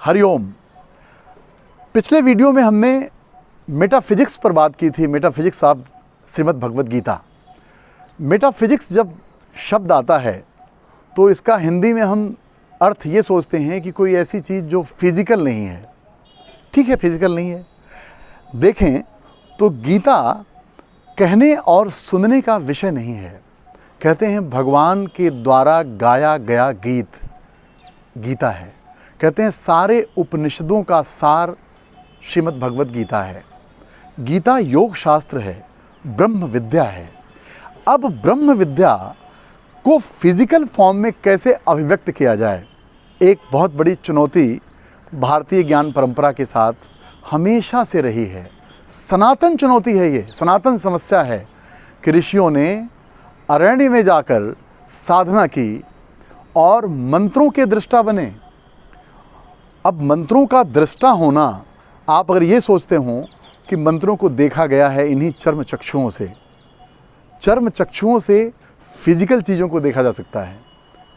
हरिओम। पिछले वीडियो में हमने मेटाफिजिक्स पर बात की थी। Metaphysics of Shrimad Bhagavad Gita. Metaphysics जब शब्द आता है तो इसका हिंदी में हम अर्थ ये सोचते हैं कि कोई ऐसी चीज़ जो फिजिकल नहीं है। ठीक है, फिजिकल नहीं है। देखें तो गीता कहने और सुनने का विषय नहीं है। कहते हैं भगवान के द्वारा गाया गया गीत गीता है। कहते हैं सारे उपनिषदों का सार श्रीमद् भगवद गीता है। गीता योग शास्त्र है, ब्रह्म विद्या है। अब ब्रह्म विद्या को फिजिकल फॉर्म में कैसे अभिव्यक्त किया जाए, एक बहुत बड़ी चुनौती भारतीय ज्ञान परंपरा के साथ हमेशा से रही है। सनातन चुनौती है, ये सनातन समस्या है कि ऋषियों ने अरण्य में जाकर साधना की और मंत्रों के दृष्टा बने। अब मंत्रों का दृष्टा होना, आप अगर ये सोचते हो कि मंत्रों को देखा गया है इन्हीं चर्म चक्षुओं से फिजिकल चीज़ों को देखा जा सकता है।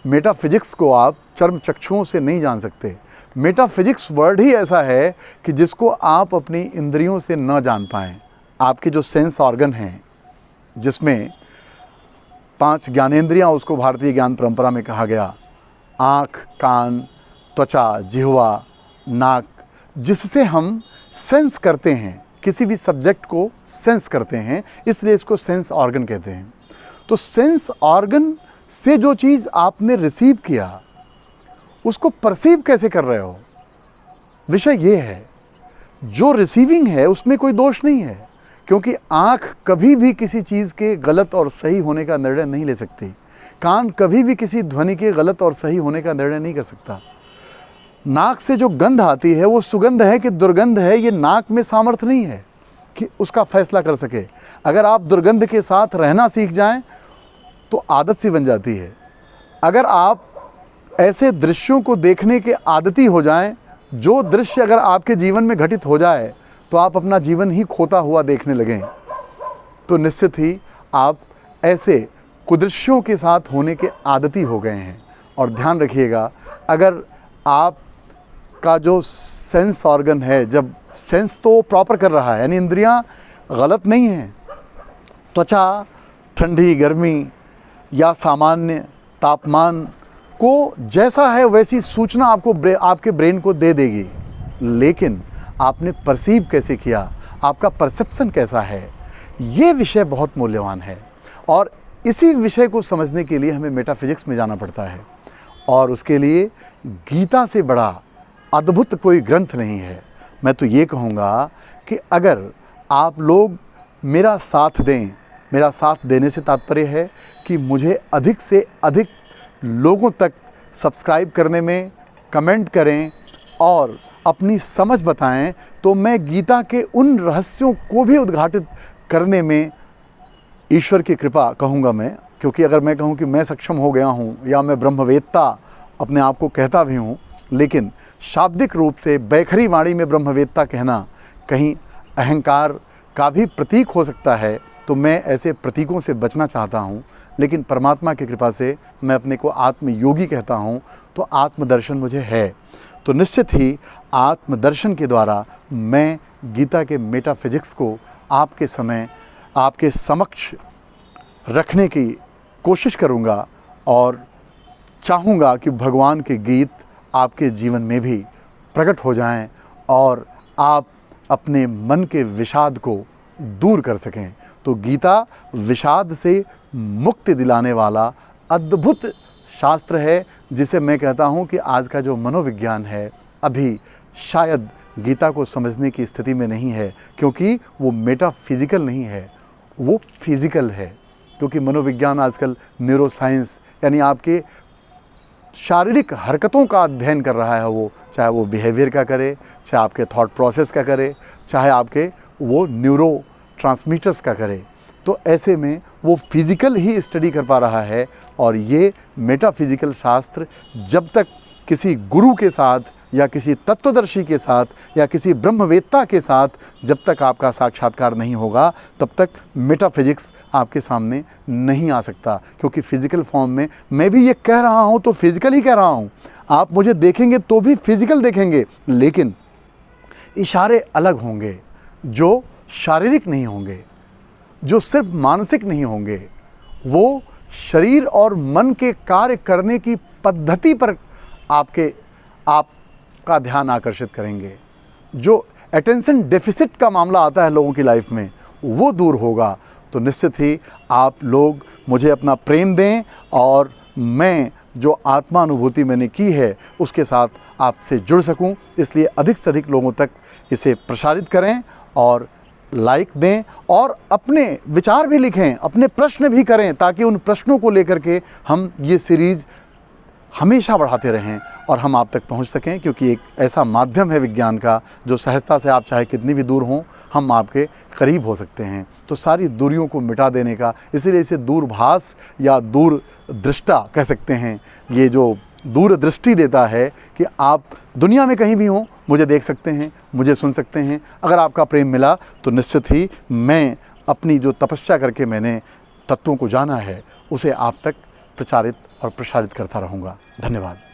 मेटाफिजिक्स को आप चर्म चक्षुओं से नहीं जान सकते। मेटाफिजिक्स वर्ड ही ऐसा है कि जिसको आप अपनी इंद्रियों से न जान पाएँ। आपके जो सेंस ऑर्गन हैं, जिसमें 5 ज्ञानेंद्रियाँ उसको भारतीय ज्ञान परंपरा में कहा गया, आँख, कान, त्वचा, जिह्वा, नाक, जिससे हम सेंस करते हैं, किसी भी सब्जेक्ट को सेंस करते हैं, इसलिए इसको सेंस ऑर्गन कहते हैं। तो सेंस ऑर्गन से जो चीज़ आपने रिसीव किया उसको परसीव कैसे कर रहे हो, विषय ये है। जो रिसीविंग है उसमें कोई दोष नहीं है, क्योंकि आँख कभी भी किसी चीज़ के गलत और सही होने का निर्णय नहीं ले सकती। कान कभी भी किसी ध्वनि के गलत और सही होने का निर्णय नहीं कर सकता। नाक से जो गंध आती है वो सुगंध है कि दुर्गंध है, ये नाक में सामर्थ्य नहीं है कि उसका फैसला कर सके। अगर आप दुर्गंध के साथ रहना सीख जाएं तो आदत सी बन जाती है। अगर आप ऐसे दृश्यों को देखने के आदती हो जाएं, जो दृश्य अगर आपके जीवन में घटित हो जाए तो आप अपना जीवन ही खोता हुआ देखने लगें, तो निश्चित ही आप ऐसे कुदृश्यों के साथ होने के आदती हो गए हैं। और ध्यान रखिएगा, अगर आप का जो सेंस ऑर्गन है, जब सेंस तो प्रॉपर कर रहा है, यानी इंद्रियां गलत नहीं हैं, त्वचा ठंडी गर्मी या सामान्य तापमान को जैसा है वैसी सूचना आपके ब्रेन को दे देगी। लेकिन आपने परसीव कैसे किया, आपका परसेप्शन कैसा है, ये विषय बहुत मूल्यवान है। और इसी विषय को समझने के लिए हमें मेटाफिजिक्स में जाना पड़ता है। और उसके लिए गीता से बड़ा अद्भुत कोई ग्रंथ नहीं है। मैं तो ये कहूँगा कि अगर आप लोग मेरा साथ दें, मेरा साथ देने से तात्पर्य है कि मुझे अधिक से अधिक लोगों तक सब्सक्राइब करने में, कमेंट करें और अपनी समझ बताएं, तो मैं गीता के उन रहस्यों को भी उद्घाटित करने में ईश्वर की कृपा कहूँगा मैं। क्योंकि अगर मैं कहूँ कि मैं सक्षम हो गया हूँ या मैं ब्रह्मवेत्ता अपने आप को कहता भी हूँ, लेकिन शाब्दिक रूप से बैखरी वाणी में ब्रह्मवेत्ता कहना कहीं अहंकार का भी प्रतीक हो सकता है, तो मैं ऐसे प्रतीकों से बचना चाहता हूँ। लेकिन परमात्मा की कृपा से मैं अपने को आत्मयोगी कहता हूँ, तो आत्मदर्शन मुझे है। तो निश्चित ही आत्मदर्शन के द्वारा मैं गीता के मेटाफिजिक्स को आपके समक्ष रखने की कोशिश करूँगा और चाहूँगा कि भगवान के गीत आपके जीवन में भी प्रकट हो जाएं और आप अपने मन के विषाद को दूर कर सकें। तो गीता विषाद से मुक्ति दिलाने वाला अद्भुत शास्त्र है, जिसे मैं कहता हूँ कि आज का जो मनोविज्ञान है अभी शायद गीता को समझने की स्थिति में नहीं है, क्योंकि वो मेटाफिजिकल नहीं है, वो फिजिकल है। क्योंकि मनोविज्ञान आजकल न्यूरोसाइंस यानी आपके शारीरिक हरकतों का अध्ययन कर रहा है। वो चाहे वो बिहेवियर का करे, चाहे आपके थॉट प्रोसेस का करे, चाहे आपके वो न्यूरो ट्रांसमीटर्स का करे। तो ऐसे में वो फिज़िकल ही स्टडी कर पा रहा है। और ये मेटाफिजिकल शास्त्र जब तक किसी गुरु के साथ या किसी तत्वदर्शी के साथ या किसी ब्रह्मवेत्ता के साथ जब तक आपका साक्षात्कार नहीं होगा, तब तक मेटाफिजिक्स आपके सामने नहीं आ सकता। क्योंकि फिज़िकल फॉर्म में मैं भी ये कह रहा हूँ तो फिज़िकल ही कह रहा हूँ। आप मुझे देखेंगे तो भी फिजिकल देखेंगे, लेकिन इशारे अलग होंगे जो शारीरिक नहीं होंगे, जो सिर्फ मानसिक नहीं होंगे। वो शरीर और मन के कार्य करने की पद्धति पर आपका ध्यान आकर्षित करेंगे। जो अटेंशन डेफिसिट का मामला आता है लोगों की लाइफ में, वो दूर होगा। तो निश्चित ही आप लोग मुझे अपना प्रेम दें और मैं जो आत्मानुभूति मैंने की है उसके साथ आपसे जुड़ सकूं। इसलिए अधिक से अधिक लोगों तक इसे प्रसारित करें और लाइक दें और अपने विचार भी लिखें, अपने प्रश्न भी करें, ताकि उन प्रश्नों को लेकर के हम ये सीरीज़ हमेशा बढ़ाते रहें और हम आप तक पहुंच सकें। क्योंकि एक ऐसा माध्यम है विज्ञान का जो सहजता से आप चाहे कितनी भी दूर हों, हम आपके करीब हो सकते हैं। तो सारी दूरियों को मिटा देने का, इसीलिए इसे दूरभाष या दूरदृष्टा कह सकते हैं। ये जो दूरदृष्टि देता है कि आप दुनिया में कहीं भी हों, मुझे देख सकते हैं, मुझे सुन सकते हैं। अगर आपका प्रेम मिला तो निश्चित ही मैं अपनी जो तपस्या करके मैंने तत्वों को जाना है उसे आप तक प्रचारित और प्रसारित करता रहूँगा। धन्यवाद।